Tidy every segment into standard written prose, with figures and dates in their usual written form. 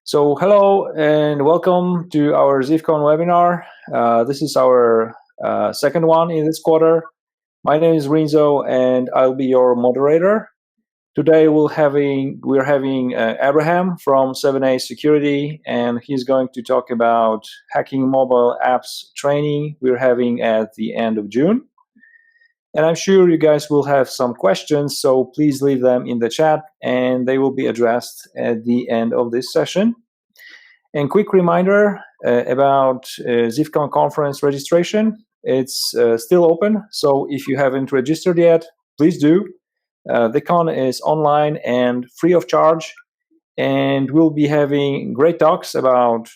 So hello and welcome to our ZIFCon webinar. This is our second one in this quarter. My name is Renzo and I'll be your moderator. Today we're having Abraham from 7A Security, and he's going to talk about hacking mobile apps training we're having at the end of June. And I'm sure you guys will have some questions, so please leave them in the chat and they will be addressed at the end of this session. And quick reminder about ZIFCon conference registration. It's still open, so if you haven't registered yet, please do. The con is online and free of charge, and we'll be having great talks about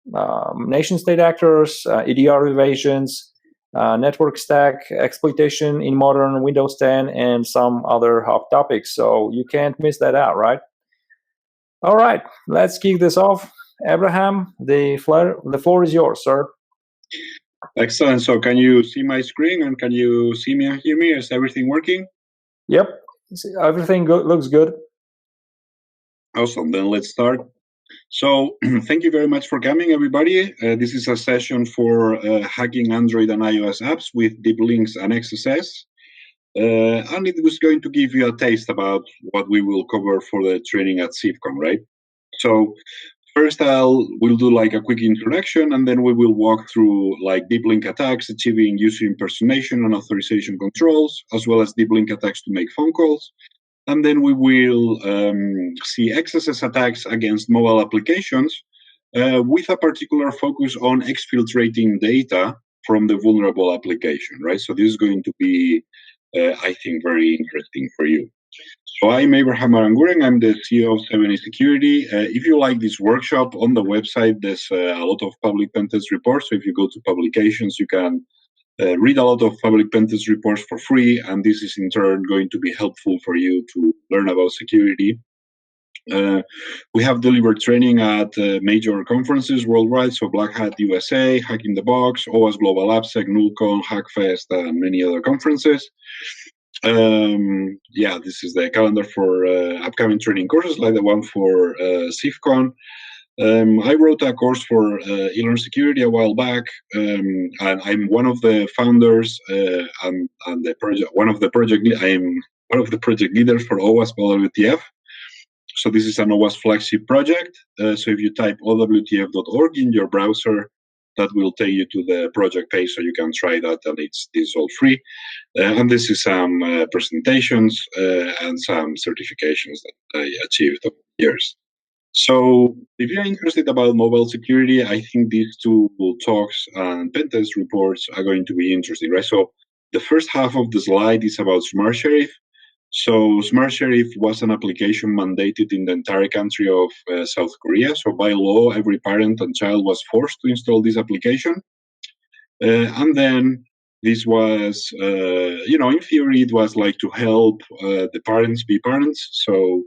nation-state actors, EDR evasions, network stack exploitation in modern Windows 10, and some other hot topics. So you can't miss that out, right? All right, let's kick this off. Abraham, the floor is yours, sir. Excellent. So can you see my screen and can you see me and hear me? Is everything working? Yep, everything looks good. Awesome. Then let's start. So thank you very much for coming, everybody. This is a session for hacking Android and iOS apps with Deep Links and XSS. And it was going to give you a taste about what we will cover for the training at ZIFCon, right? So first we'll do like a quick introduction, and then we will walk through like deep link attacks, achieving user impersonation and authorization controls, as well as deep link attacks to make phone calls. And then we will see XSS attacks against mobile applications with a particular focus on exfiltrating data from the vulnerable application, right? So this is going to be, I think, very interesting for you. So I'm Abraham Aranguren. I'm the CEO of 7A Security. If you like this workshop, on the website, there's a lot of public Pentest reports. So if you go to publications, you can read a lot of public Pentest reports for free, and this is in turn going to be helpful for you to learn about security. We have delivered training at major conferences worldwide, so Black Hat USA, Hack in the Box, OWASP Global AppSec, NullCon, Hackfest, and many other conferences. Yeah, this is the calendar for upcoming training courses, like the one for ZIFCon. I wrote a course for e-learn security a while back, and I'm one of the founders and the project. I'm one of the project leaders for OWASP OWTF. So this is an OWASP flagship project. So if you type owtf.org in your browser, that will take you to the project page, so you can try that, and it's all free. And this is some presentations and some certifications that I achieved over the years. So if you're interested about mobile security, I think these two talks and Pentest reports are going to be interesting, right? So the first half of the slide is about Smart Sheriff. So Smart Sheriff was an application mandated in the entire country of South Korea. So by law, every parent and child was forced to install this application. And then this was, in theory, it was like to help the parents be parents. So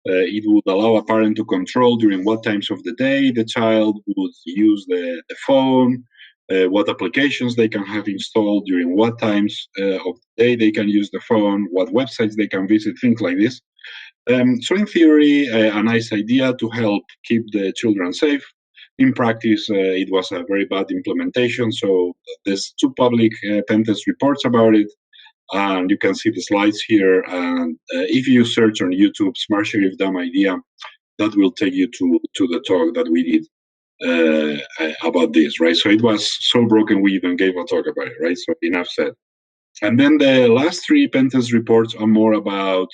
it would allow a parent to control during what times of the day the child would use the phone, what applications they can have installed, during what times of the day they can use the phone, what websites they can visit, things like this. So in theory, a nice idea to help keep the children safe. In practice, it was a very bad implementation. So there's two public Pentest reports about it. And you can see the slides here. And if you search on YouTube, Smart Sheriff dumb idea, that will take you to the talk that we did about this, right? So it was so broken, we even gave a talk about it, right? So enough said. And then the last three Pentest reports are more about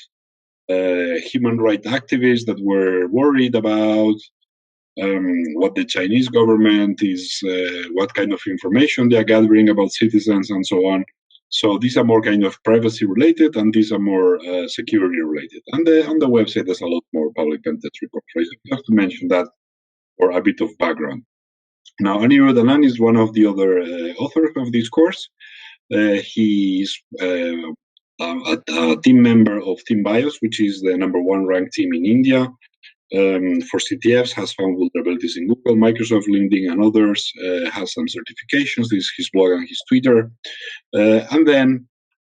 human rights activists that were worried about what the Chinese government is, what kind of information they are gathering about citizens and so on. So these are more kind of privacy related, and these are more security related. And on the website, there's a lot more public Pentest reports, right? So I have to mention that for a bit of background. Now, Anirudh Anand is one of the other authors of this course. He's a team member of Team BIOS, which is the #1 ranked team in India. For CTFs, has found vulnerabilities in Google, Microsoft, LinkedIn, and others, has some certifications. This is his blog and his Twitter. And then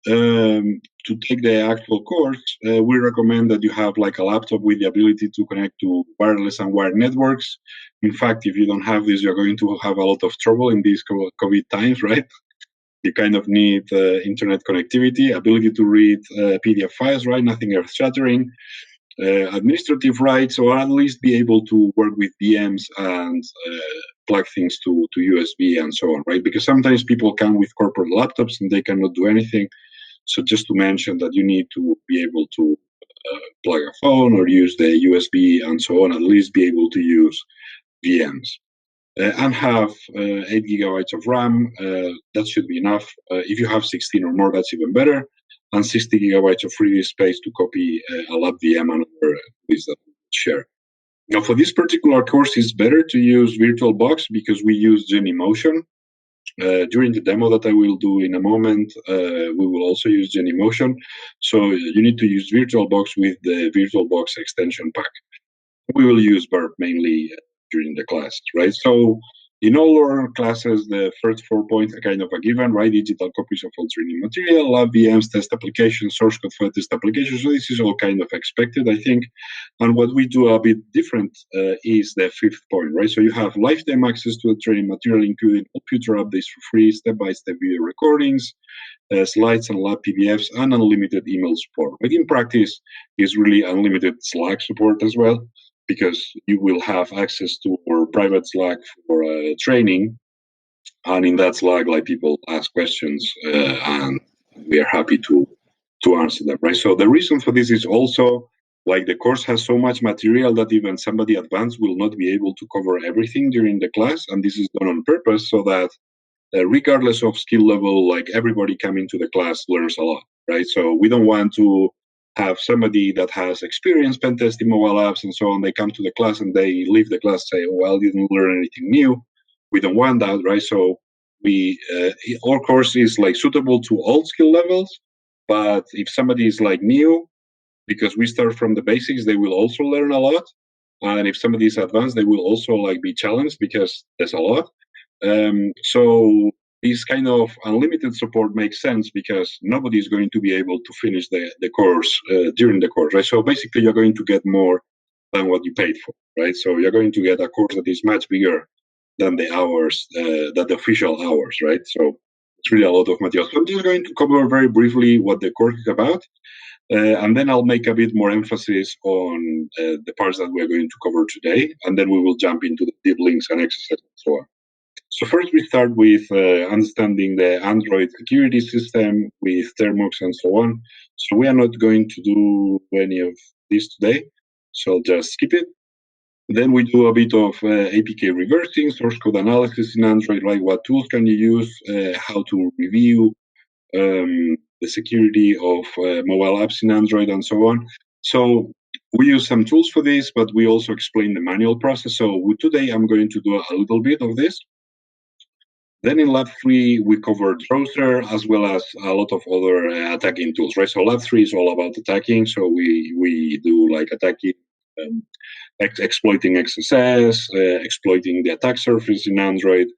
to take the actual course, we recommend that you have like a laptop with the ability to connect to wireless and wired networks. In fact, if you don't have this, you're going to have a lot of trouble in these COVID times, right? You kind of need internet connectivity, ability to read PDF files, right? Nothing earth-shattering. Administrative rights, or at least be able to work with VMs and plug things to USB and so on, right? Because sometimes people come with corporate laptops and they cannot do anything. So just to mention that you need to be able to plug a phone or use the USB and so on, at least be able to use VMs. And have 8 gigabytes of RAM. That should be enough. If you have 16 or more, that's even better. And 60 gigabytes of free space to copy a lab VM and other things that we share. Now, for this particular course, it's better to use VirtualBox because we use Genymotion. During the demo that I will do in a moment, we will also use Genymotion. So you need to use VirtualBox with the VirtualBox extension pack. We will use Burp mainly during the class, right? So in all our classes, the first 4 points are kind of a given, right? Digital copies of all training material, lab VMs, test applications, source code for test applications. So this is all kind of expected, I think. And what we do a bit different is the fifth point, right? So you have lifetime access to the training material, including computer updates for free, step-by-step video recordings, slides and lab PDFs, and unlimited email support. But in practice, is really unlimited Slack support as well, because you will have access to our private Slack for training, and in that Slack, like people ask questions, and we are happy to answer them, right? So the reason for this is also like the course has so much material that even somebody advanced will not be able to cover everything during the class, and this is done on purpose so that regardless of skill level, like everybody coming to the class learns a lot, right? So we don't want to have somebody that has experience pen testing mobile apps and so on. They come to the class and they leave the class say, well, didn't learn anything new. We don't want that, right? So we our course is like suitable to all skill levels, but if somebody is like new, because we start from the basics, they will also learn a lot. And if somebody is advanced, they will also like be challenged because there's a lot. So this kind of unlimited support makes sense because nobody is going to be able to finish the course during the course, right? So basically, you're going to get more than what you paid for, right? So you're going to get a course that is much bigger than the hours, than the official hours, right? So it's really a lot of material. So I'm just going to cover very briefly what the course is about. And then I'll make a bit more emphasis on the parts that we're going to cover today, and then we will jump into the deep links and XSS and so on. So first we start with understanding the Android security system with Termux and so on. So we are not going to do any of this today, so I'll just skip it. Then we do a bit of APK reversing, source code analysis in Android, like what tools can you use, how to review the security of mobile apps in Android and so on. So we use some tools for this, but we also explain the manual process. So today I'm going to do a little bit of this. Then in Lab 3, we covered browser as well as a lot of other attacking tools, right? So Lab 3 is all about attacking. So we do like attacking, exploiting XSS, exploiting the attack surface in Android,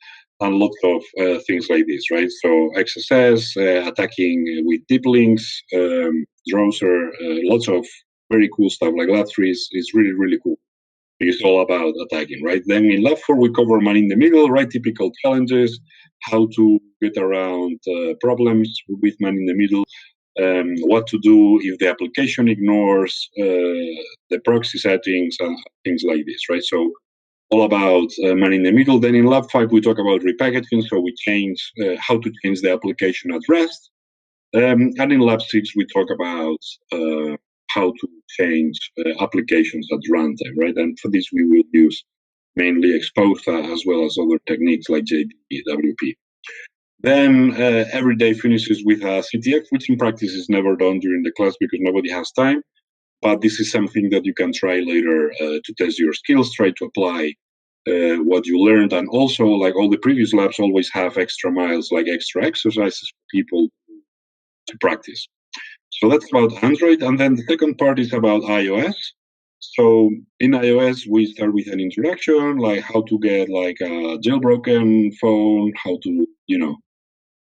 and lots of things like this, right? So XSS, attacking with deep links, browser, lots of very cool stuff. Like Lab 3 is really, really cool. It's all about attacking, right? Then in Lab 4, we cover man in the middle, right? Typical challenges, how to get around problems with man in the middle, what to do if the application ignores the proxy settings and things like this, right? So all about man in the middle. Then in Lab 5, we talk about repackaging. So we change how to change the application at rest. And in Lab 6, we talk about how to change applications at runtime, right? And for this, we will use mainly Xposed as well as other techniques like JDWP. Then every day finishes with a CTF, which in practice is never done during the class because nobody has time. But this is something that you can try later to test your skills, try to apply what you learned. And also, like all the previous labs always have extra miles, like extra exercises for people to practice. So that's about Android. And then the second part is about iOS. So in iOS, we start with an introduction, like how to get like a jailbroken phone, how to,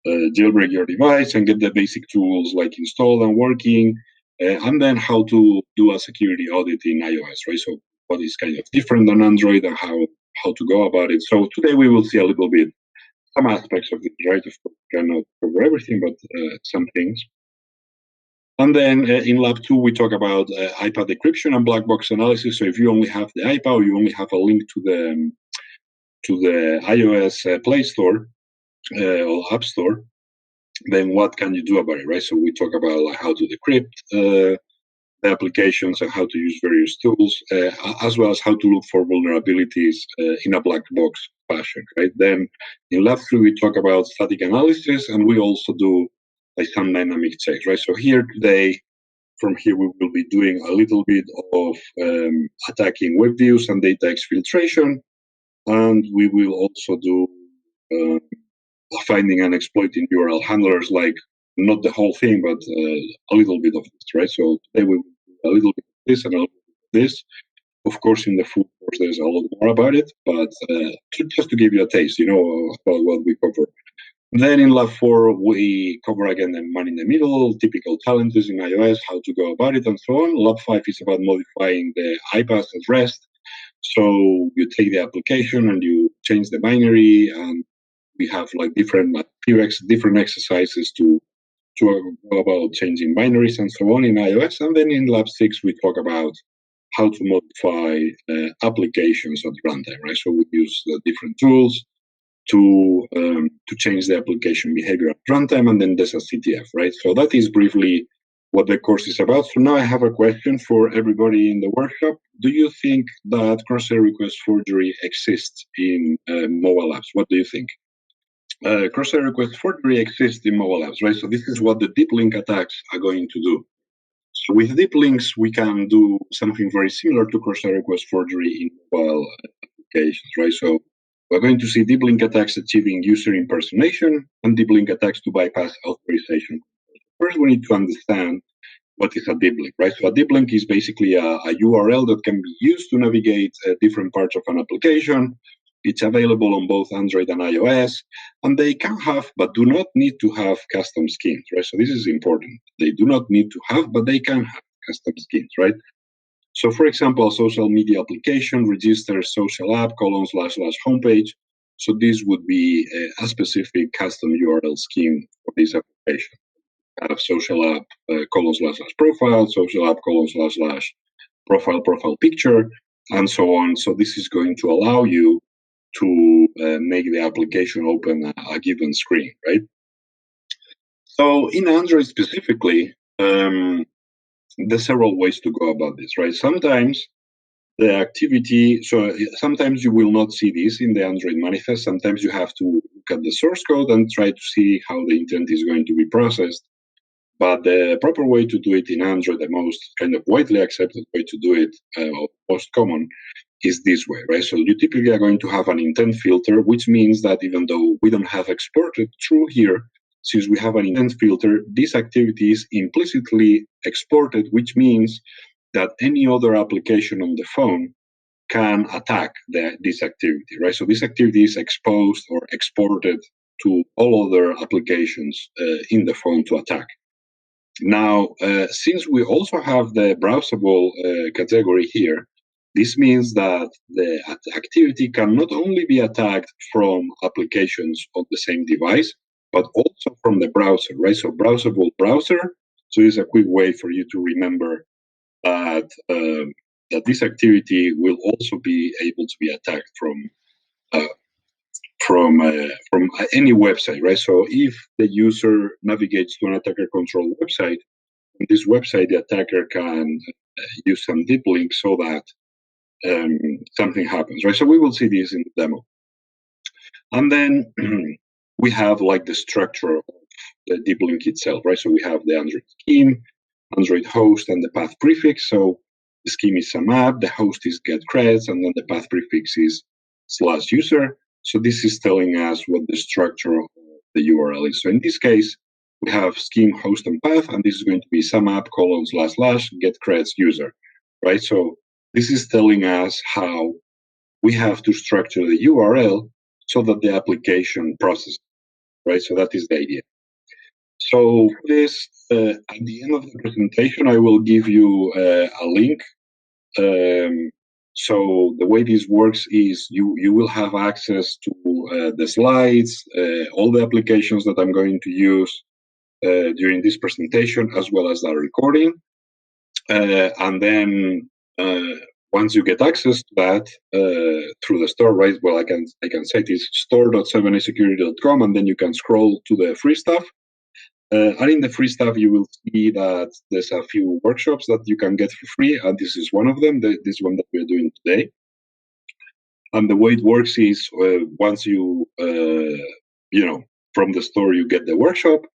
jailbreak your device and get the basic tools like installed and working, and then how to do a security audit in iOS, right? So what is kind of different than Android and how to go about it. So today we will see a little bit some aspects of this, right? Of course, we cannot cover everything, but some things. And then in Lab 2, we talk about IPA decryption and Blackbox analysis. So if you only have the IPA or you only have a link to the iOS Play Store or App Store, then what can you do about it, right? So we talk about like how to decrypt the applications and how to use various tools, as well as how to look for vulnerabilities in a black box fashion, right? Then in Lab 3, we talk about static analysis, and we also do like some dynamic checks, right? So here today, from here, we will be doing a little bit of attacking WebViews and data exfiltration, and we will also do finding and exploiting URL handlers, like not the whole thing, but a little bit of this, right? So today we will do a little bit of this and a little bit of this. Of course, in the full course, there's a lot more about it, but just to give you a taste, about what we cover. Then in Lab 4, we cover again the man in the middle, typical challenges in iOS, how to go about it, and so on. Lab 5 is about modifying the IPAS at rest. So you take the application and you change the binary, and we have like different exercises to go about changing binaries and so on in iOS. And then in Lab 6, we talk about how to modify applications at runtime, right? So we use different tools to change the application behavior at runtime, and then there's a CTF, right? So that is briefly what the course is about. So now I have a question for everybody in the workshop. Do you think that cross-site request forgery exists in mobile apps? What do you think? Cross-site request forgery exists in mobile apps, right? So this is what the deep link attacks are going to do. So with deep links, we can do something very similar to cross-site request forgery in mobile applications, right? So we're going to see deep link attacks achieving user impersonation and deep link attacks to bypass authorization. First, we need to understand what is a deep link, right? So a deep link is basically a URL that can be used to navigate different parts of an application. It's available on both Android and iOS, and they can have, but do not need to have custom schemes, right? So this is important. They do not need to have, but they can have custom schemes, right? So for example, a social media application registers social app : / homepage. So this would be a specific custom URL scheme for this application. Have social app : / profile, social app : / profile picture, and so on. So this is going to allow you to make the application open a given screen, right? So in Android specifically, there's several ways to go about this, right? Sometimes the activity, so sometimes you will not see this in the Android manifest. Sometimes you have to look at the source code and try to see how the intent is going to be processed. But the proper way to do it in Android, the most kind of widely accepted way to do it, or most common, is this way, right? So you typically are going to have an intent filter, which means that even though we don't have exported through here, since we have an intent filter, this activity is implicitly exported, which means that any other application on the phone can attack this activity, right? So this activity is exposed or exported to all other applications in the phone to attack. Now, since we also have the browsable category here, this means that the activity can not only be attacked from applications on the same device, but also from the browser, right? So browsable browser. So it's a quick way for you to remember that this activity will also be able to be attacked from any website, right? So if the user navigates to an attacker-controlled website, on this website, the attacker can use some deep link so that something happens, right? So we will see this in the demo. And then we have like the structure of the deep link itself, right? So we have the Android scheme, Android host, and the path prefix. So the scheme is some app, the host is get creds, and then the path prefix is /user. So this is telling us what the structure of the URL is. So in this case, we have scheme, host, and path, and this is going to be some app : / get creds user, right? So this is telling us how we have to structure the URL so that the application processes. right? So that is the idea. So this, at the end of the presentation, I will give you a link. So the way this works is you will have access to the slides, all the applications that I'm going to use during this presentation, as well as the recording. And then once you get access to that through the store, right? Well, I can say it is store.7asecurity.com, and then you can scroll to the free stuff. And in the free stuff, you will see that there's a few workshops that you can get for free, and this is one of them. This one that we're doing today. And the way it works is once you from the store you get the workshop.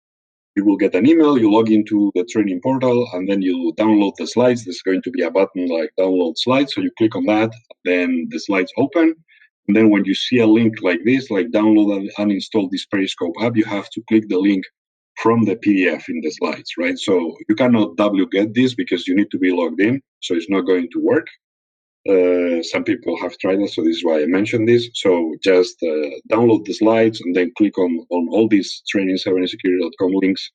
You will get an email, you log into the training portal, and then you download the slides. There's going to be a button like download slides. So you click on that, then the slides open. And then when you see a link like this, like download and uninstall this Periscope app, you have to click the link from the PDF in the slides, right? So you cannot get this because you need to be logged in. So it's not going to work. Some people have tried it, so this is why I mentioned this. So just download the slides and then click on all these training7security.com links.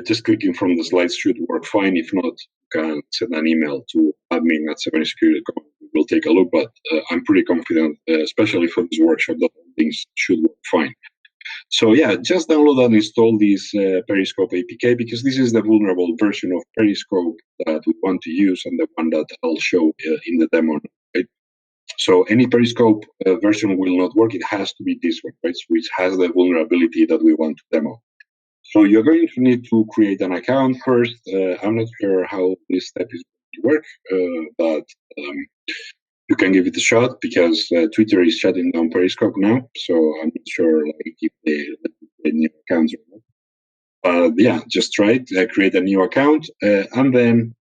Just clicking from the slides should work fine. If not, you can send an email to admin@7security.com. We'll take a look, but I'm pretty confident, especially for this workshop, that things should work fine. So yeah, just download and install this Periscope APK, because this is the vulnerable version of Periscope that we want to use, and the one that I'll show in the demo. Right? So any Periscope version will not work. It has to be this one, right? Which has the vulnerability that we want to demo. So you're going to need to create an account first. I'm not sure how this step is going to work, but you can give it a shot, because Twitter is shutting down Periscope now. So I'm not sure if they let new accounts or not. Yeah, just try it. Create a new account, and then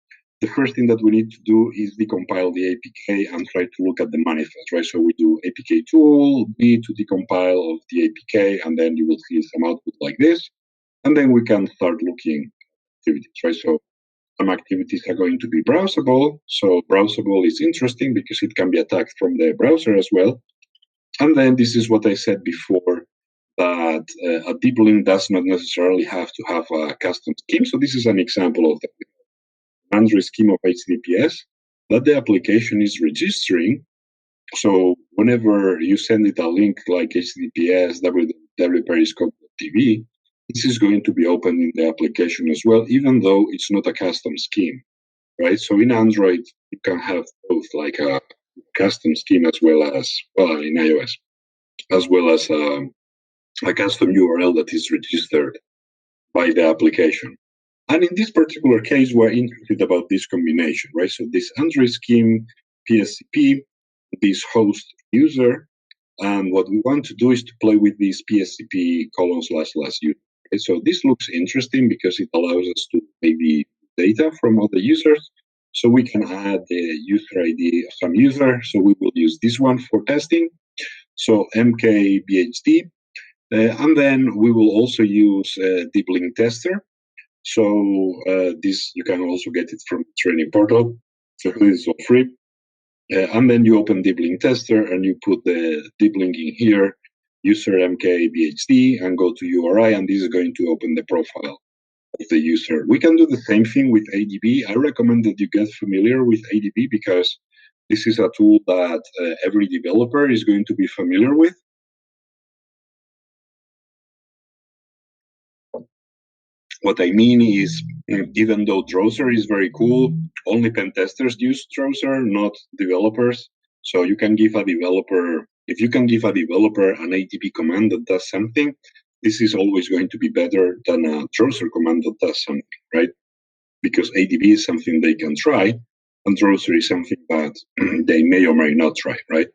the first thing that we need to do is decompile the APK and try to look at the manifest, right? So we do APK tool B to decompile of the APK, and then you will see some output like this, and then we can start looking at activities, right? So some activities are going to be browsable. So browsable is interesting because it can be attacked from the browser as well. And then this is what I said before, that a deep link does not necessarily have to have a custom scheme. So this is an example of the Android scheme of HTTPS that the application is registering. So whenever you send it a link like HTTPS www.periscope.tv, this is going to be open in the application as well, even though it's not a custom scheme, right? So in Android, you can have both, like a custom scheme as well as, in iOS, as well as a custom URL that is registered by the application. And in this particular case, we're interested about this combination, right? So this Android scheme, PSCP, this host user, and what we want to do is to play with this PSCP : //user. Okay, so this looks interesting because it allows us to maybe data from other users. So we can add the user ID of some user. So we will use this one for testing. So mkbhd. And then we will also use Deep Link Tester. So this, you can also get it from the training portal. So this is all free. And then you open Deep Link Tester and you put the deep link in here, user mkbhd, and go to URI, and this is going to open the profile of the user. We can do the same thing with ADB. I recommend that you get familiar with ADB, because this is a tool that every developer is going to be familiar with. What I mean is, even though Drowser is very cool, only pen testers use Drowser, not developers. So you can give a developer, if you can give a developer an ADB command that does something, this is always going to be better than a Drowser command that does something, right? Because ADB is something they can try, and Drowser is something that they may or may not try, right?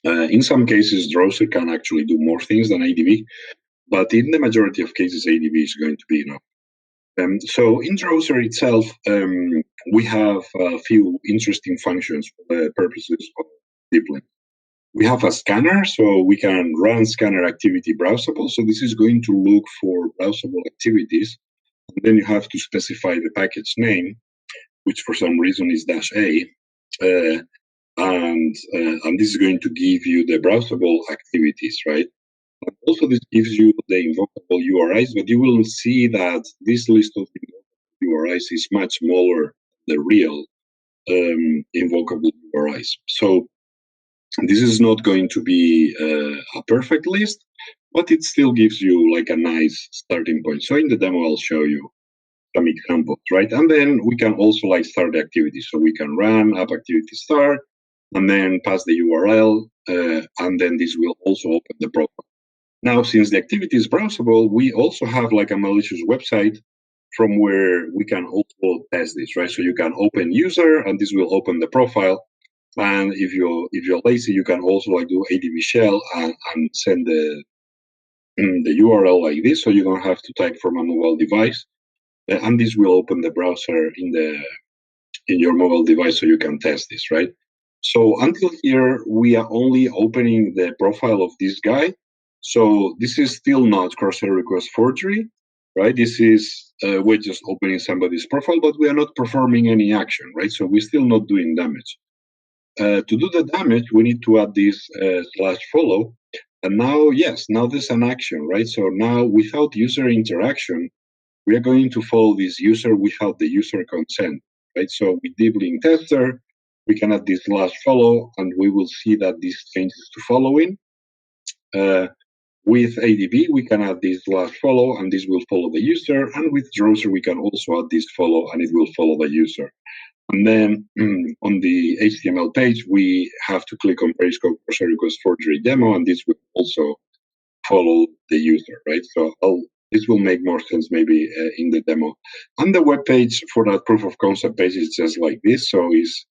In some cases, Drowser can actually do more things than ADB, but in the majority of cases, ADB is going to be enough. So in Drowser itself, we have a few interesting functions for the purposes of Deep Link. We have a scanner, so we can run scanner activity browsable. So this is going to look for browsable activities. And then you have to specify the package name, which for some reason is -a. And this is going to give you the browsable activities, right? Also, this gives you the invocable URIs, but you will see that this list of URIs is much smaller than the real invocable URIs. So this is not going to be a perfect list, but it still gives you like a nice starting point. So in the demo, I'll show you some examples, right? And then we can also like start the activity. So we can run app activity start and then pass the URL, and then this will also open the profile. Now, since the activity is browsable, we also have like a malicious website from where we can also test this, right? So you can open user, and this will open the profile. And if you're lazy, you can also like do ADB shell and send the URL like this, so you don't have to type from a mobile device. And this will open the browser in your mobile device, so you can test this, right? So until here, we are only opening the profile of this guy. So this is still not cross-site request forgery, right? This is we're just opening somebody's profile, but we are not performing any action, right? So we're still not doing damage. To do the damage, we need to add this /follow. And now, yes, now there's an action, right? So now without user interaction, we are going to follow this user without the user consent, right? So with Deep Link Tester, we can add this /follow, and we will see that this changes to following. With ADB, we can add this /follow, and this will follow the user. And with Drowser, we can also add this follow, and it will follow the user. And then on the HTML page, we have to click on Periscope cross-site request forgery demo, and this will also follow the user, right? So this will make more sense maybe in the demo. And the web page for that proof of concept page is just like this. So it's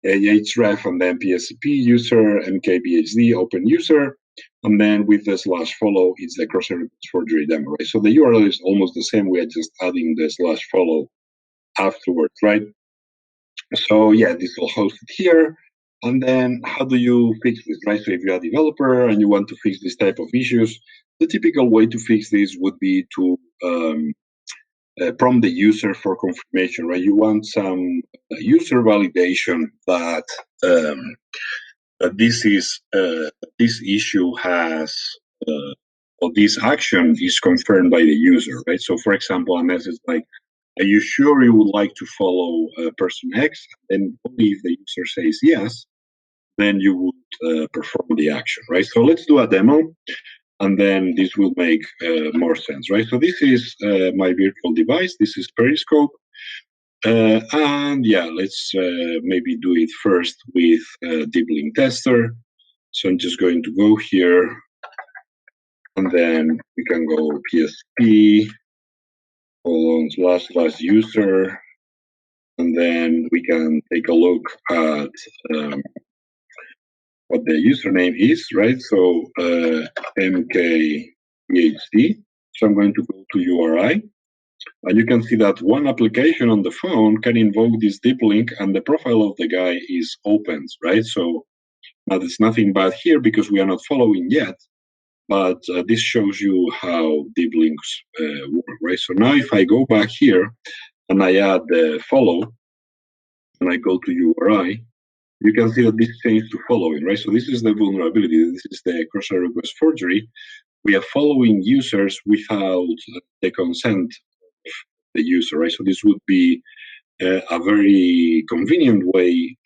href and then PSCP user, mkbhd, open user. And then with the /follow, it's the cross-site request forgery demo, right? So the URL is almost the same. We are just adding the /follow afterwards, right? So yeah, this will host it here. And then how do you fix this, right? So if you're a developer and you want to fix this type of issues, the typical way to fix this would be to prompt the user for confirmation, right? You want some user validation that this issue has or this action is confirmed by the user, right? So for example, a message like, are you sure you would like to follow person X? And only if the user says yes, then you would perform the action, right? So let's do a demo, and then this will make more sense, right? So this is my virtual device. This is Periscope. And yeah, let's maybe do it first with Deep Link Tester. So I'm just going to go here, and then we can go PSP, //user, and then we can take a look at what the username is, right? So mkphd. So I'm going to go to URI, and you can see that one application on the phone can invoke this deep link, and the profile of the guy is opened, right? So now there's nothing bad here because we are not following yet, but this shows you how deep links work, right? So now if I go back here and I add the follow, and I go to URI, you can see that this changed to following, right? So this is the vulnerability. This is the cross-site request forgery. We are following users without the consent of the user, right? So this would be a very convenient way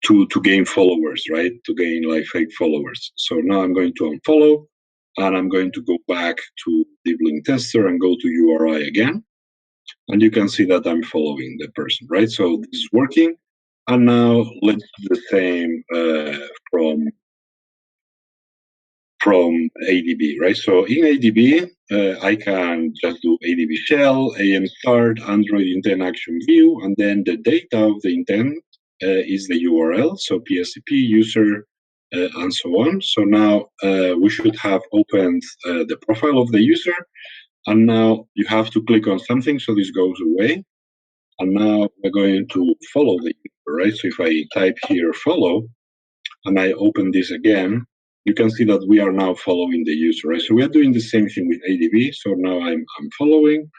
to gain followers, right? To gain like fake followers. So now I'm going to unfollow, and I'm going to go back to Deep Link Tester and go to URI again. And you can see that I'm following the person, right? So this is working. And now let's do the same from ADB, right? So in ADB, I can just do ADB shell, AM start, Android intent action view, and then the data of the intent is the URL, so PSCP user, and so on. So now we should have opened the profile of the user, and now you have to click on something, so this goes away. And now we're going to follow the user, right? So if I type here follow, and I open this again, you can see that we are now following the user, right? So we are doing the same thing with ADB. So now I'm following,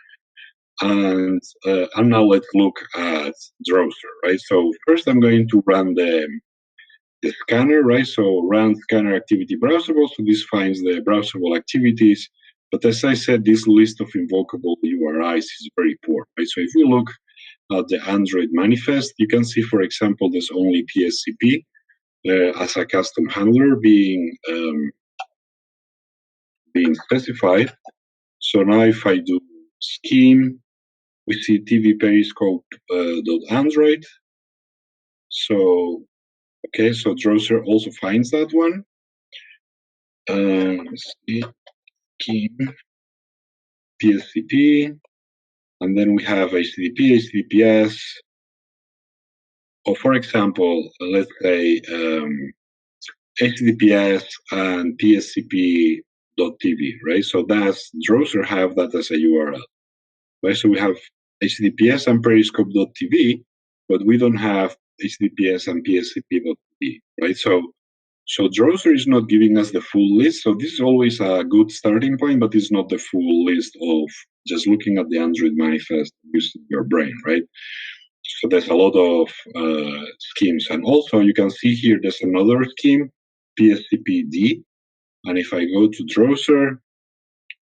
and now let's look at Drowser, right? So first I'm going to run the scanner, right? So run scanner activity browsable. So this finds the browsable activities. But as I said, this list of invocable URIs is very poor, right? So if you look at the Android manifest, you can see, for example, there's only PSCP as a custom handler being specified. So now if I do scheme, we see TV Periscope .android. So okay, so Drowser also finds that one. Scheme, PSCP, and then we have HTTP, HTTPS. Or for example, let's say HTTPS and PSCP.tv, right? So that's Drowser have that as a URL, right? So we have HTTPS and Periscope.tv, but we don't have HTTPS and PSCP.tv, right? So Drowser is not giving us the full list. So this is always a good starting point, but it's not the full list of just looking at the Android manifest using your brain, right? So there's a lot of schemes. And also you can see here there's another scheme, PSCPD. And if I go to Drowser,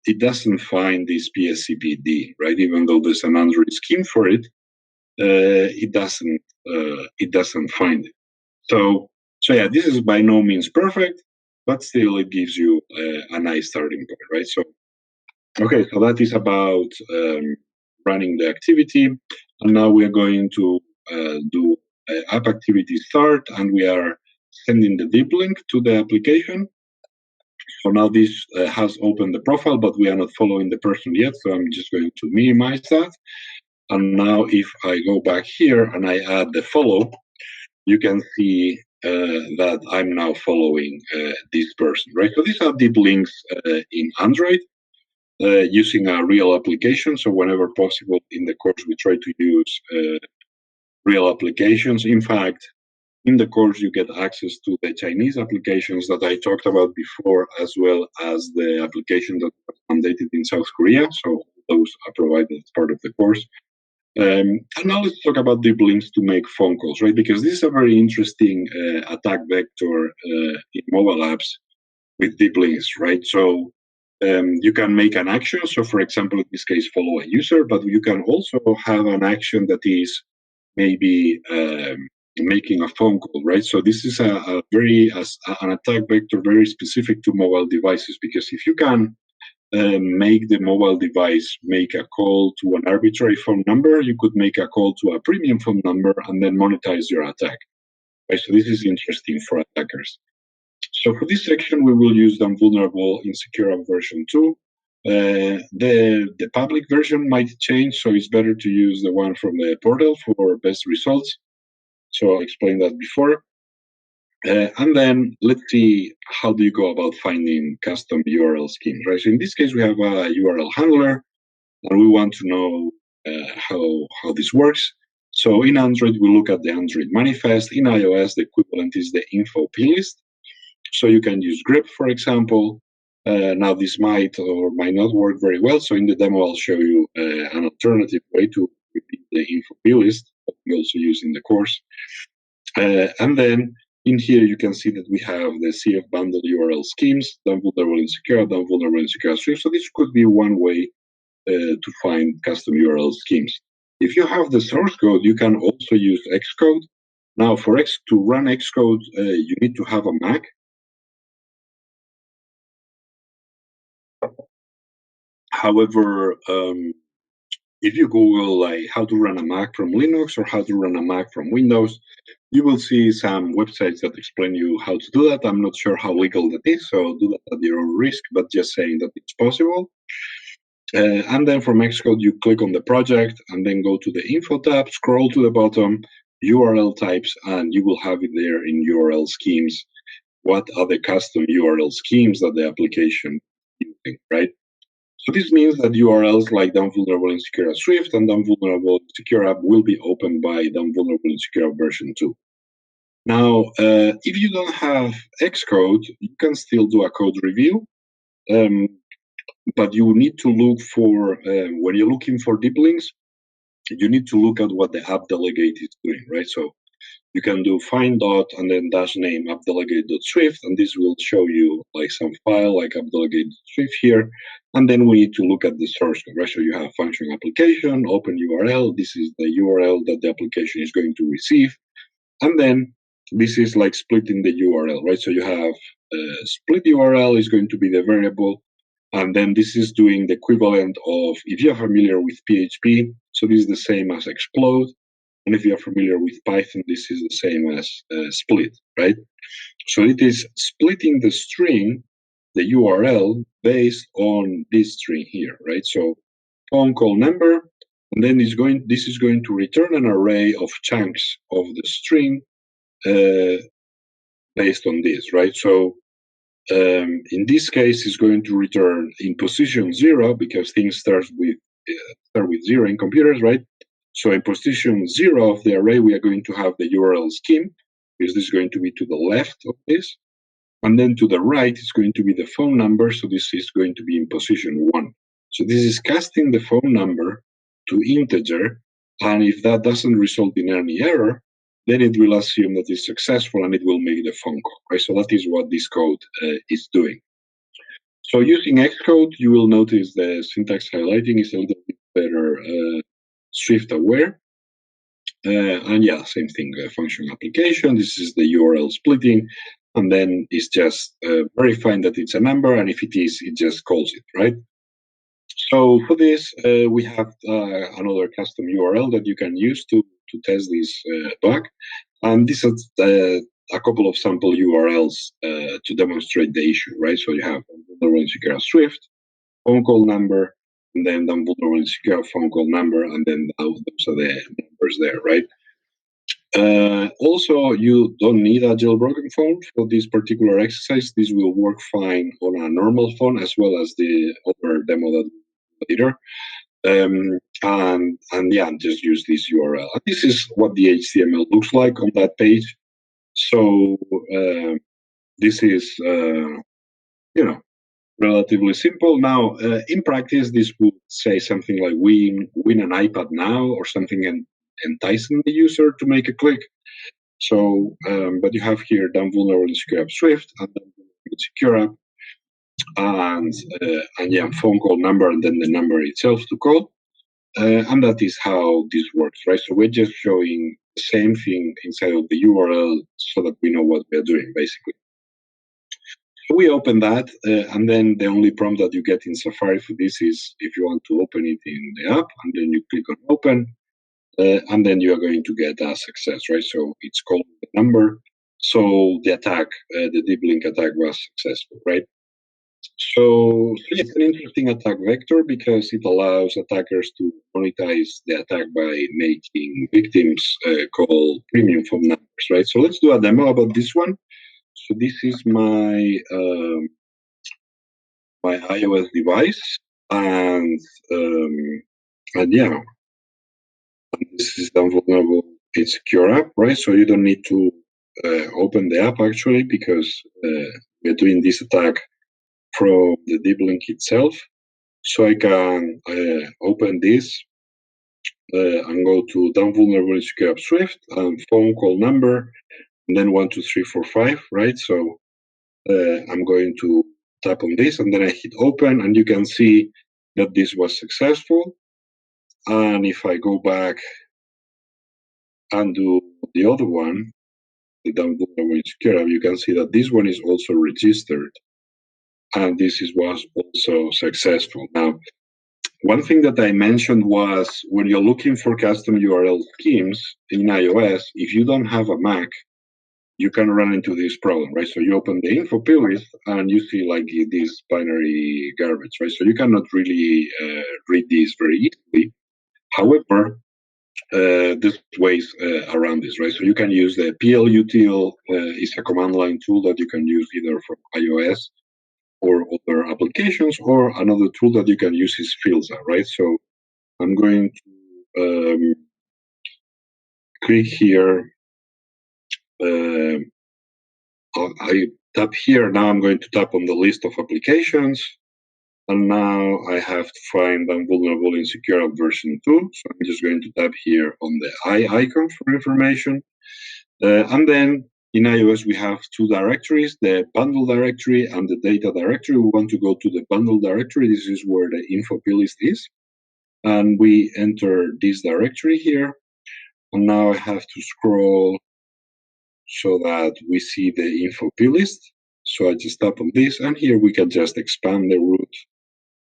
it doesn't find this PSCPD, right? Even though there's an Android scheme for it, it doesn't find it. So yeah, this is by no means perfect, but still it gives you a nice starting point, right? So, okay, so that is about running the activity. And now we are going to do app activity start, and we are sending the deep link to the application. So now this has opened the profile, but we are not following the person yet. So I'm just going to minimize that. And now if I go back here and I add the follow, you can see that I'm now following this person, right? So these are deep links in Android using a real application. So whenever possible in the course, we try to use real applications. In fact, in the course, you get access to the Chinese applications that I talked about before, as well as the application that was mandated in South Korea. So those are provided as part of the course. And now let's talk about deep links to make phone calls, right? Because this is a very interesting attack vector in mobile apps with deep links, right? So you can make an action. So for example, in this case, follow a user, but you can also have an action that is maybe making a phone call, right? So this is an attack vector very specific to mobile devices, because if you can make the mobile device make a call to an arbitrary phone number, you could make a call to a premium phone number and then monetize your attack. Right? So this is interesting for attackers. So for this section, we will use the vulnerable insecure app version 2. The public version might change, so it's better to use the one from the portal for best results. So I explained that before. And then let's see, how do you go about finding custom URL schemes, right? So in this case, we have a URL handler, and we want to know how this works. So in Android, we look at the Android manifest. In iOS, the equivalent is the info plist. So you can use grep, for example. Now this might or might not work very well. So in the demo, I'll show you an alternative way to repeat the info plist that we also use in the course. And then in here, you can see that we have the CF bundle URL schemes, then vulnerable insecure, then vulnerable insecure Swift. So this could be one way to find custom URL schemes. If you have the source code, you can also use Xcode. Now, to run Xcode, you need to have a Mac. However, if you Google like how to run a Mac from Linux or how to run a Mac from Windows, you will see some websites that explain you how to do that. I'm not sure how legal that is, so do that at your own risk, but just saying that it's possible. And then from Xcode, you click on the project and then go to the info tab, scroll to the bottom, URL types, and you will have it there in URL schemes. What are the custom URL schemes that the application is using, right? So this means that URLs like vulnerable insecure Swift and vulnerable insecure app will be opened by vulnerable insecure version 2. Now, if you don't have Xcode, you can still do a code review, but you need to look for, when you're looking for deep links, you need to look at what the app delegate is doing, right? So you can do find dot and then dash name appdelegate.swift, and this will show you like some file like appdelegate.swift here. And then we need to look at the source code, right? So you have function application, open URL. This is the URL that the application is going to receive. And then this is like splitting the URL, right? So you have split URL is going to be the variable. And then this is doing the equivalent of, if you're familiar with PHP, so this is the same as explode. And if you're familiar with Python, this is the same as split, right? So it is splitting the string, the URL, based on this string here, right? So phone call number, and then this is going to return an array of chunks of the string based on this, right? So in this case, it's going to return in position 0 because things start with 0 in computers, right? So in position 0 of the array, we are going to have the URL scheme, because this is going to be to the left of this. And then to the right, it's going to be the phone number. So this is going to be in position 1. So this is casting the phone number to integer. And if that doesn't result in any error, then it will assume that it's successful and it will make the phone call, right? So that is what this code is doing. So using Xcode, you will notice the syntax highlighting is a little bit better Swift aware. And yeah, same thing, function application. This is the URL splitting. And then it's just verifying that it's a number. And if it is, it just calls it, right? So for this, we have another custom URL that you can use to test this bug. And this is a couple of sample URLs to demonstrate the issue, right? So you have vulnerable insecure Swift, phone call number, and then vulnerable insecure phone call number, and then those are the numbers there, right? Also, you don't need a jailbroken phone for this particular exercise. This will work fine on a normal phone as well as the other demo that later. And yeah, just use this URL. This is what the HTML looks like on that page. So this is, relatively simple. Now, in practice, this would say something like win an iPad now or something enticing the user to make a click. So, but you have here done vulnerable insecure app Swift and then insecure app and yeah, phone call number and then the number itself to call. And that is how this works, right? So we're just showing the same thing inside of the URL so that we know what we're doing, basically. So we open that, and then the only prompt that you get in Safari for this is if you want to open it in the app, and then you click on open, and then you are going to get a success, right? So it's called the number. So the attack, the deep link attack was successful, right? So it's an interesting attack vector because it allows attackers to monetize the attack by making victims call premium phone numbers, right? So let's do a demo about this one. So this is my my iOS device, and yeah, this is the vulnerable insecure app, right? So you don't need to open the app actually because we're doing this attack from the deep link itself. So I can open this and go to down vulnerable insecure app Swift and phone call number, and then 1, 2, 3, 4, 5, right? So I'm going to tap on this and then I hit open, and you can see that this was successful. And if I go back and do the other one, the down vulnerable insecure app, you can see that this one is also registered. And this was also successful. Now, one thing that I mentioned was when you're looking for custom URL schemes in iOS, if you don't have a Mac, you can run into this problem, right? So you open the info list and you see like this binary garbage, right? So you cannot really read this very easily. However, there's ways around this, right? So you can use the plutil, is a command line tool that you can use either from iOS or other applications, or another tool that you can use is Filza, right? So I'm going to click here. I tap here. Now I'm going to tap on the list of applications. And now I have to find vulnerable insecure app version 2. So I'm just going to tap here on the I icon for information. And then in iOS, we have two directories, the bundle directory and the data directory. We want to go to the bundle directory. This is where the info plist is. And we enter this directory here. And now I have to scroll so that we see the info plist. So I just tap on this, and here we can just expand the root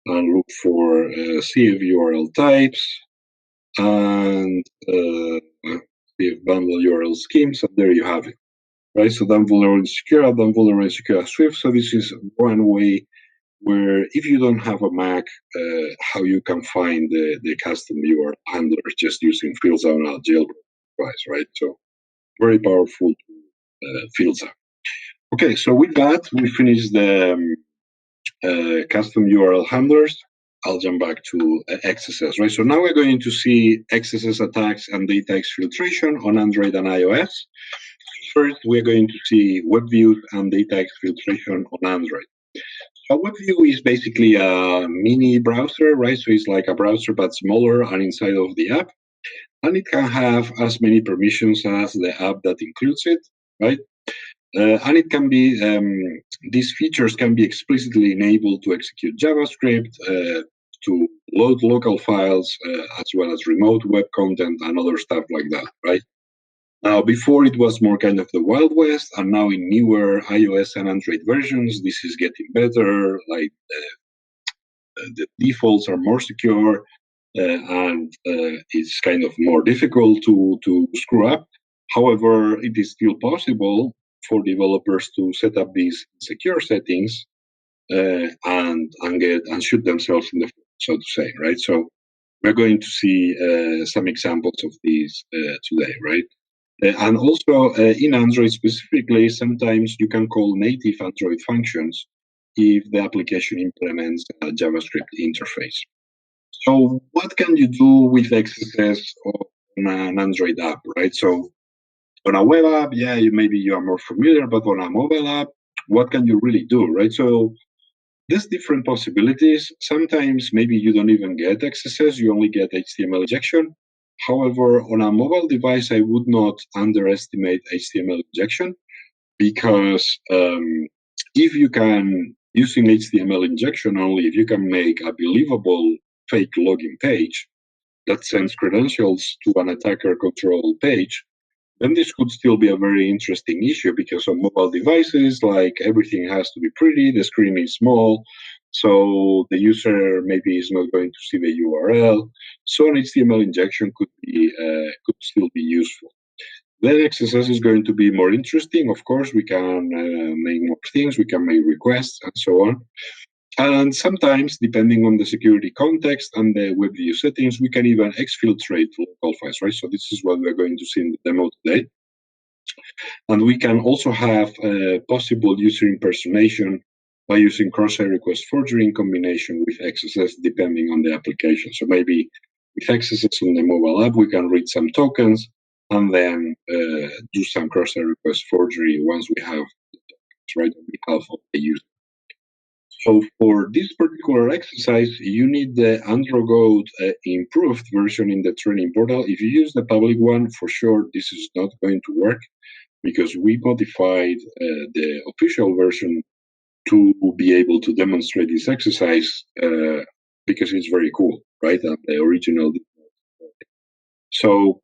and look for CF URL types and CF bundle URL schemes, and there you have it. Right, so done vulnerable secure, done vulnerable secure Swift. So this is one way where if you don't have a Mac, how you can find the custom URL handler just using fields on a jailbroken device, right? So very powerful fields app. Okay, so with that, we finished the custom URL handlers. I'll jump back to XSS, right? So now we're going to see XSS attacks and data exfiltration on Android and iOS. First, we're going to see WebViews and data exfiltration on Android. So WebView is basically a mini browser, right? So it's like a browser but smaller and inside of the app. And it can have as many permissions as the app that includes it, right? And it can be, these features can be explicitly enabled to execute JavaScript, to load local files, as well as remote web content and other stuff like that, right? Now, before it was more kind of the Wild West, and now in newer iOS and Android versions, this is getting better. Like the defaults are more secure, and it's kind of more difficult to screw up. However, it is still possible for developers to set up these secure settings and shoot themselves in the foot, so to say, right? So we're going to see some examples of these today, right? And also in Android specifically, sometimes you can call native Android functions if the application implements a JavaScript interface. So what can you do with XSS on an Android app, right? So on a web app, yeah, maybe you are more familiar, but on a mobile app, what can you really do, right? So there's different possibilities. Sometimes maybe you don't even get XSS, you only get HTML injection. However, on a mobile device, I would not underestimate HTML injection because if you can, using HTML injection only, if you can make a believable fake login page that sends credentials to an attacker control page, then this could still be a very interesting issue because on mobile devices, like everything has to be pretty, the screen is small, so the user maybe is not going to see the URL. So an HTML injection could still be useful. Then XSS is going to be more interesting. Of course, we can make more things, we can make requests, and so on. And sometimes, depending on the security context and the WebView settings, we can even exfiltrate local files, right? So this is what we're going to see in the demo today. And we can also have possible user impersonation by using cross-site request forgery in combination with XSS, depending on the application. So maybe with XSS on the mobile app, we can read some tokens and then do some cross-site request forgery once we have the tokens, right, on behalf of the user. So for this particular exercise, you need the Android improved version in the training portal. If you use the public one, for sure, this is not going to work because we modified the official version to be able to demonstrate this exercise because it's very cool, right? And the original. So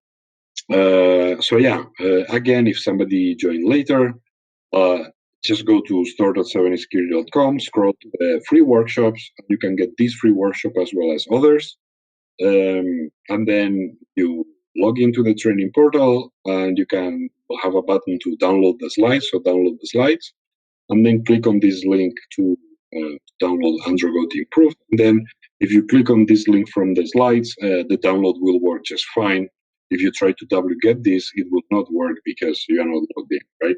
yeah, again, if somebody joined later, just go to store.7security.com, scroll to the free workshops. You can get this free workshop as well as others. And then you log into the training portal and you can have a button to download the slides. So download the slides and then click on this link to download Android Improved. And then if you click on this link from the slides, the download will work just fine. If you try to get this, it will not work because you are not logged in, right?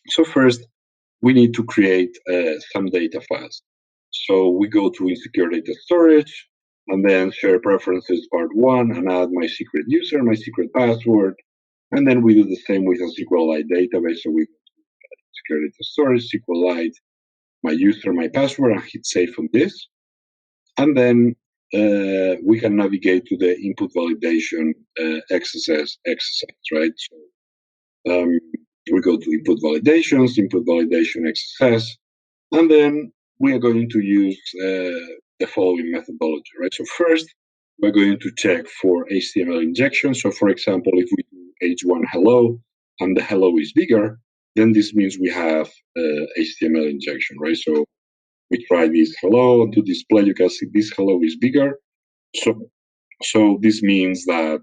So first, we need to create some data files. So we go to insecure data storage and then share preferences part 1 and add my secret user, my secret password. And then we do the same with a SQLite database. So we go to insecure data storage, SQLite, my user, my password, and hit save on this. And then we can navigate to the input validation XSS, right? So We go to input validations, input validation XSS, and then we are going to use the following methodology, right? So first, we're going to check for HTML injection. So for example, if we do h1 hello and the hello is bigger, then this means we have HTML injection, right? So we try this hello, and to display, you can see this hello is bigger. So this means that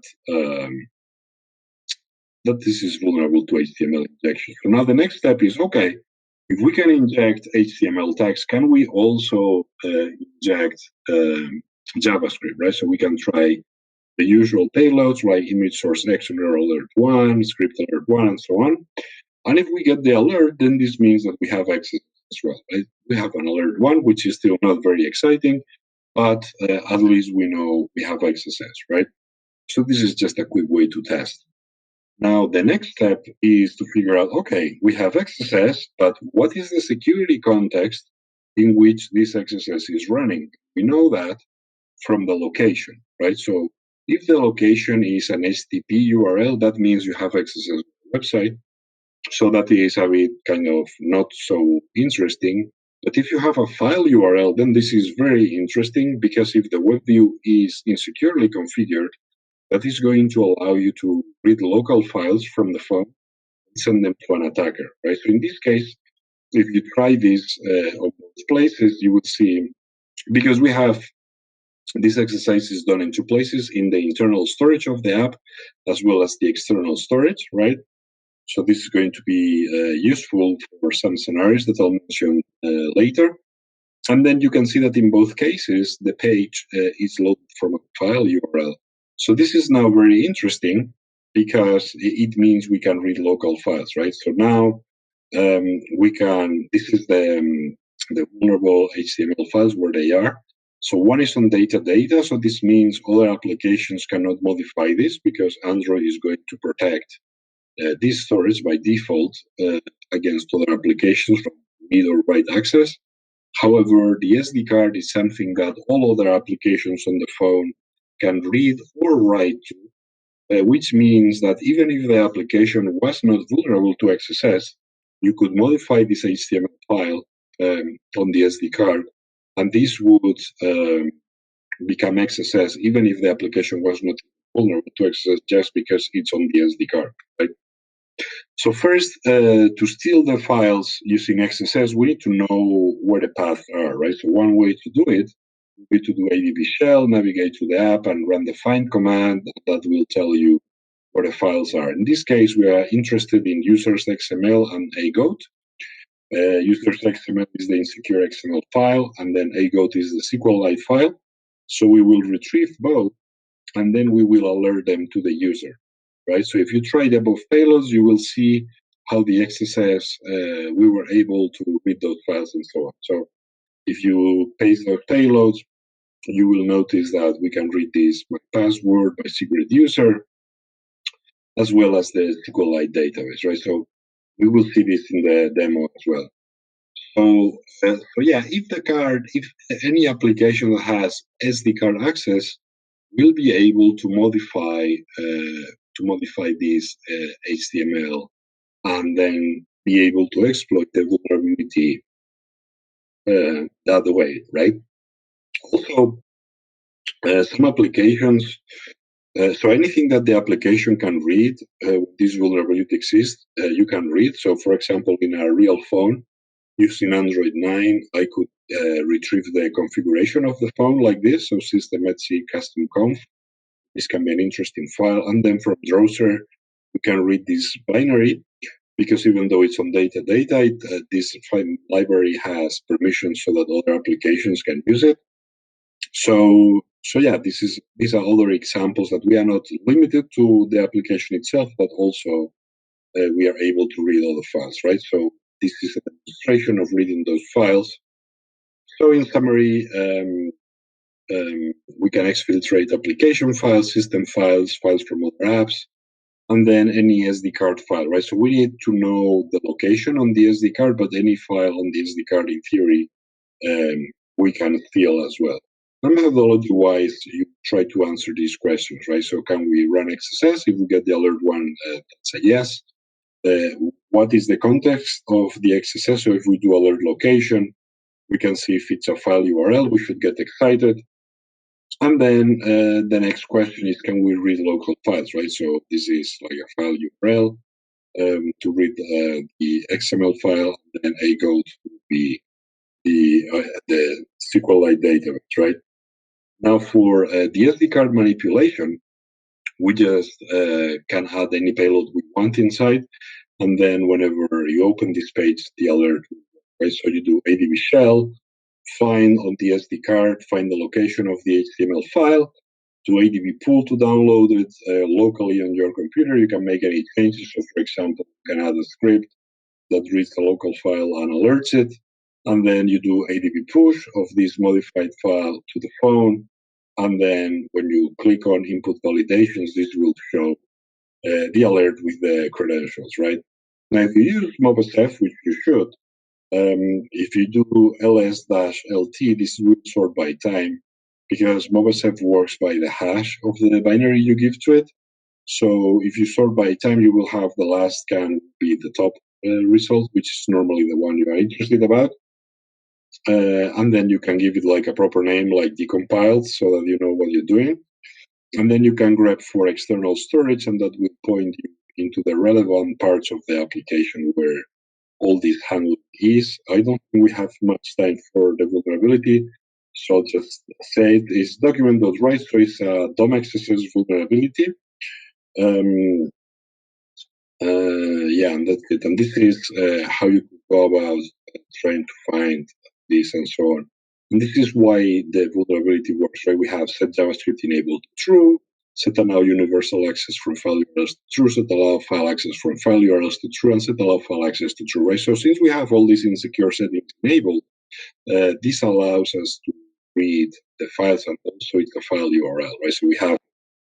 that this is vulnerable to HTML injection. So now the next step is, okay, if we can inject HTML tags, can we also inject JavaScript, right? So we can try the usual payloads, like image source actioner alert 1, script alert 1, and so on. And if we get the alert, then this means that we have access as well, right? We have an alert 1, which is still not very exciting, but at least we know we have XSS, right? So this is just a quick way to test. Now, the next step is to figure out, okay, we have XSS, but what is the security context in which this XSS is running? We know that from the location, right? So if the location is an HTTP URL, that means you have XSS on the website. So that is a bit kind of not so interesting. But if you have a file URL, then this is very interesting, because if the web view is insecurely configured, that is going to allow you to read local files from the phone and send them to an attacker, right? So in this case, if you try this on both places, you would see, because we have this exercise is done in two places, in the internal storage of the app, as well as the external storage, right? So this is going to be useful for some scenarios that I'll mention later. And then you can see that in both cases, the page is loaded from a file URL. So this is now very interesting, because it means we can read local files, right? So now we can, this is the vulnerable HTML files where they are. So one is on data. So this means other applications cannot modify this, because Android is going to protect this storage by default against other applications from read or write access. However, the SD card is something that all other applications on the phone can read or write to, which means that even if the application was not vulnerable to XSS, you could modify this HTML file on the SD card, and this would become XSS even if the application was not vulnerable to XSS, just because it's on the SD card, right? So first, to steal the files using XSS, we need to know where the paths are, right? So one way to do it would be to do ADB shell, navigate to the app, and run the find command that will tell you where the files are. In this case, we are interested in users XML and agoat. Users XML is the insecure XML file, and then agoat is the SQLite file. So we will retrieve both, and then we will alert them to the user, right? So if you try the above payloads, you will see how the XSS, we were able to read those files and so on. So if you paste those payloads, you will notice that we can read this by password, by secret user, as well as the SQLite database, right? So we will see this in the demo as well. So yeah, if any application that has SD card access will be able to modify this HTML, and then be able to exploit the vulnerability that way, right? Also, some applications, so anything that the application can read, this vulnerability exists, you can read. So for example, in a real phone, using Android 9, I could retrieve the configuration of the phone like this, so system.etc custom conf. This can be an interesting file. And then from browser, we can read this binary, because even though it's on data, this file library has permissions so that other applications can use it. So yeah, these are other examples that we are not limited to the application itself, but also we are able to read all the files, right? So this is a demonstration of reading those files. So in summary, we can exfiltrate application files, system files, files from other apps, and then any SD card file, right? So we need to know the location on the SD card, but any file on the SD card, in theory, we can steal as well. And methodology-wise, you try to answer these questions, right? So can we run XSS? If we get the alert one, that's a yes. what is the context of the XSS. So if we do alert location, we can see if it's a file URL. We should get excited. And then the next question is, can we read local files, right? So this is like a file URL to read the XML file, and then a go to the SQLite database, right? Now for the SD card manipulation, we just can add any payload we want inside, and then whenever you open this page, the alert, right? So you do ADB shell, find on the SD card, find the location of the HTML file, do ADB pull to download it locally on your computer. You can make any changes. So, for example, you can add a script that reads the local file and alerts it, and then you do ADB push of this modified file to the phone, and then when you click on input validations, this will show the alert with the credentials, right? Now, if you use MobSF, which you should, if you do ls-lt, this will sort by time, because MobSF works by the hash of the binary you give to it. So if you sort by time, you will have the last scan be the top result, which is normally the one you are interested about. And then you can give it like a proper name, like decompiled, so that you know what you're doing. And then you can grab for external storage, and that will point you into the relevant parts of the application where all this handling is. I don't think we have much time for the vulnerability, so I'll just say it is document.write, so it's a DOM XSS vulnerability. Yeah, and that's it. And this is how you could go about trying to find this and so on. And this is why the vulnerability works, right? We have set JavaScript enabled to true, set allow universal access from file URLs to true, set allow file access from file URLs to true, and set allow file access to true, right? So since we have all these insecure settings enabled, this allows us to read the files and also it's a file URL, right? So we have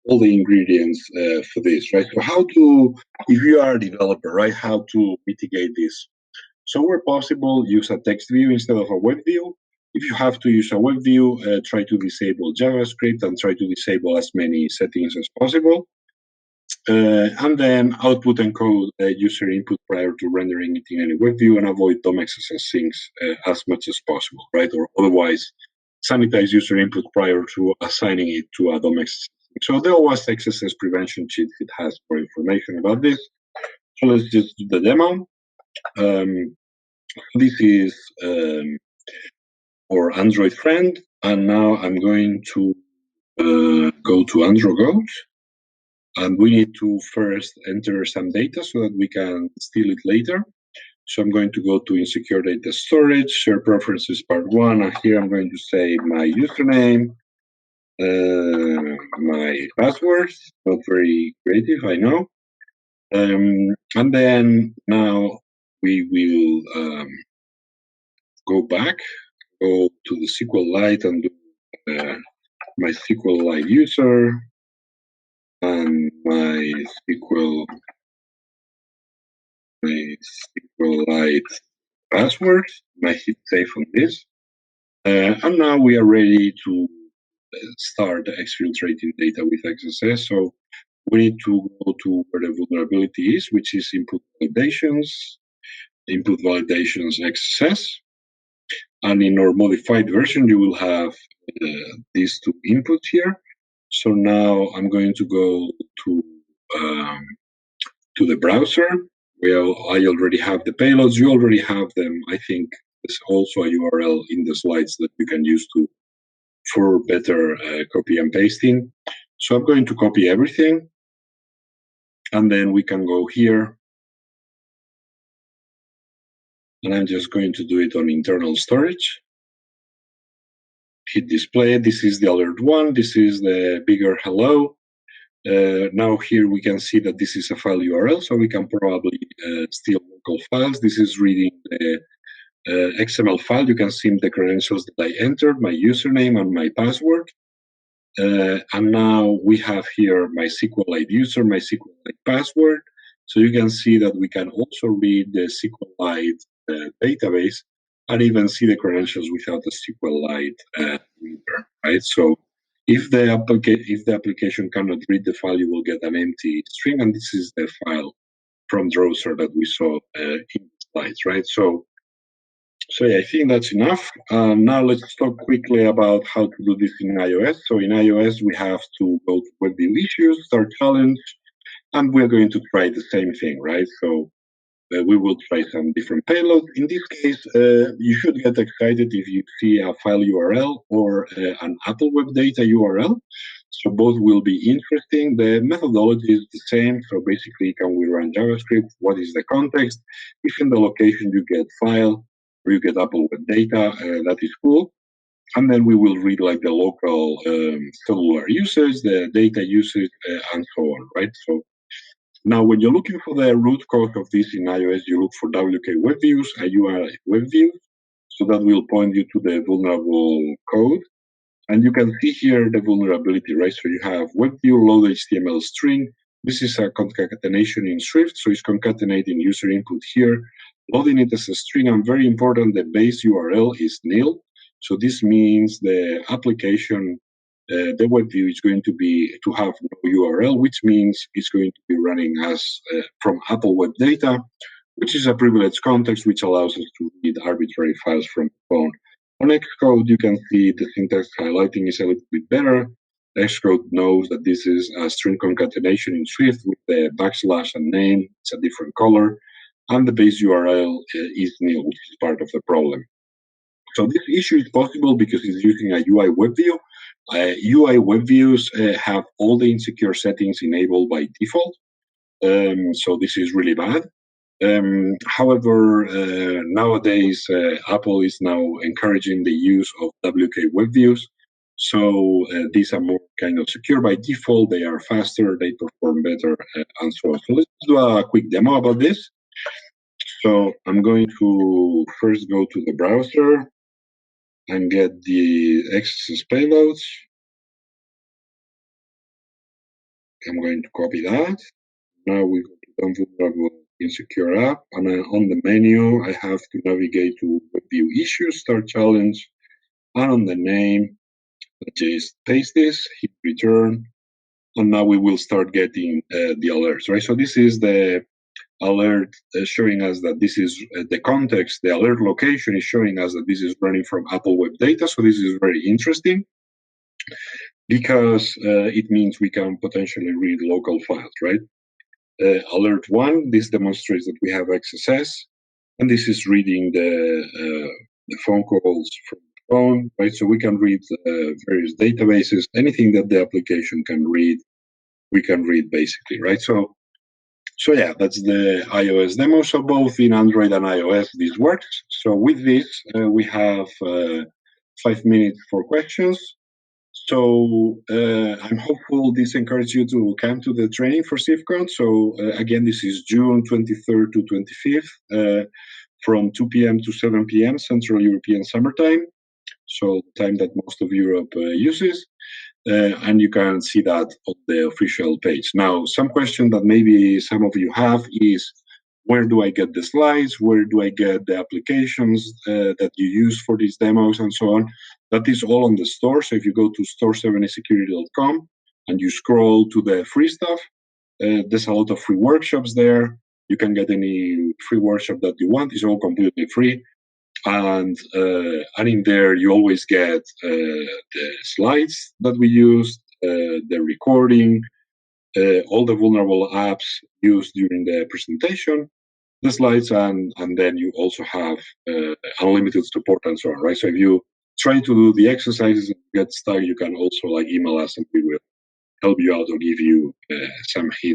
all the ingredients for this, right? So how to, if you are a developer, right, how to mitigate this? So where possible, use a text view instead of a web view. If you have to use a web view, try to disable JavaScript and try to disable as many settings as possible. And then output encode user input prior to rendering it in any web view and avoid DOM XSS syncs as much as possible, right? Or otherwise, sanitize user input prior to assigning it to a DOM XSS. So the OWASP XSS prevention cheat sheet has more information about this. So let's just do the demo. This is our Android friend, and now I'm going to go to Android Goat, and we need to first enter some data so that we can steal it later. So I'm going to go to insecure data storage, share preferences part 1, and here I'm going to say my username, my password, not very creative, I know. And then now we will go back, go to the SQLite and do my SQLite user and my SQLite password. I hit save on this. And now we are ready to start exfiltrating data with XSS. So we need to go to where the vulnerability is, which is input validations XSS. And in our modified version, you will have these two inputs here. So now I'm going to go to the browser. I already have the payloads. You already have them. I think there's also a URL in the slides that you can use for better copy and pasting. So I'm going to copy everything. And then we can go here. And I'm just going to do it on internal storage. Hit display. This is the alert one. This is the bigger hello. Now here we can see that this is a file URL, so we can probably steal local files. This is reading the XML file. You can see the credentials that I entered, my username and my password. And now we have here my SQLite user, my SQLite password. So you can see that we can also read the SQLite database and even see the credentials without the SQLite reader, right? So if the application cannot read the file, you will get an empty string, and this is the file from the browser that we saw in the slides, right? So yeah, I think that's enough. Now let's talk quickly about how to do this in iOS. So in iOS, we have to go to WebView issues, start challenge, and we're going to try the same thing, right? So we will try some different payloads. In this case, you should get excited if you see a file URL or an Apple Web Data URL. So both will be interesting. The methodology is the same. So basically, can we run JavaScript? What is the context? If in the location you get file or you get Apple Web Data, that is cool. And then we will read like the local cellular usage, the data usage, and so on, right? So now, when you're looking for the root cause of this in iOS, you look for WK WebViews, a URL WebViews, so that will point you to the vulnerable code. And you can see here the vulnerability, right? So you have WebView load HTML string. This is a concatenation in Swift, so it's concatenating user input here, loading it as a string. And very important, the base URL is nil. So this means the application, the web view is going to have no URL, which means it's going to be running as from Apple Web Data, which is a privileged context which allows us to read arbitrary files from the phone. On Xcode, you can see the syntax highlighting is a little bit better. Xcode knows that this is a string concatenation in Swift with the backslash and name. It's a different color. And the base URL is nil, which is part of the problem. So this issue is possible because it's using a UI WebView. UI WebViews have all the insecure settings enabled by default. So this is really bad. However, nowadays, Apple is now encouraging the use of WK WebViews. So these are more kind of secure by default. They are faster, they perform better, and so on. So let's do a quick demo about this. So I'm going to first go to the browser and get the XSS payloads. I'm going to copy that. Now we go to Vulnerable Insecure App, and on the menu, I have to navigate to WebView Issues, Start Challenge, and on the name, just paste this, hit Return, and now we will start getting the alerts, right? So this is the alert showing us that this is the context, the alert location is showing us that this is running from Apple Web Data, so this is very interesting because it means we can potentially read local files, right? Alert 1, this demonstrates that we have XSS, and this is reading the phone calls from the phone, right? So we can read various databases, anything that the application can read, we can read basically, right? So yeah, that's the iOS demo. So both in Android and iOS, this works. So with this, we have 5 minutes for questions. So I'm hopeful this encourages you to come to the training for CIFCon. So again, this is June 23rd to 25th from 2 p.m. to 7 p.m. Central European Summertime. So the time that most of Europe uses. And you can see that on the official page. Now, some question that maybe some of you have is, where do I get the slides? Where do I get the applications that you use for these demos and so on? That is all on the store. So if you go to store70security.com and you scroll to the free stuff, there's a lot of free workshops there. You can get any free workshop that you want. It's all completely free. And in there, you always get the slides that we used, the recording, all the vulnerable apps used during the presentation, the slides, and then you also have unlimited support and so on, right? So if you try to do the exercises and get stuck, you can also like email us and we will help you out or give you some hint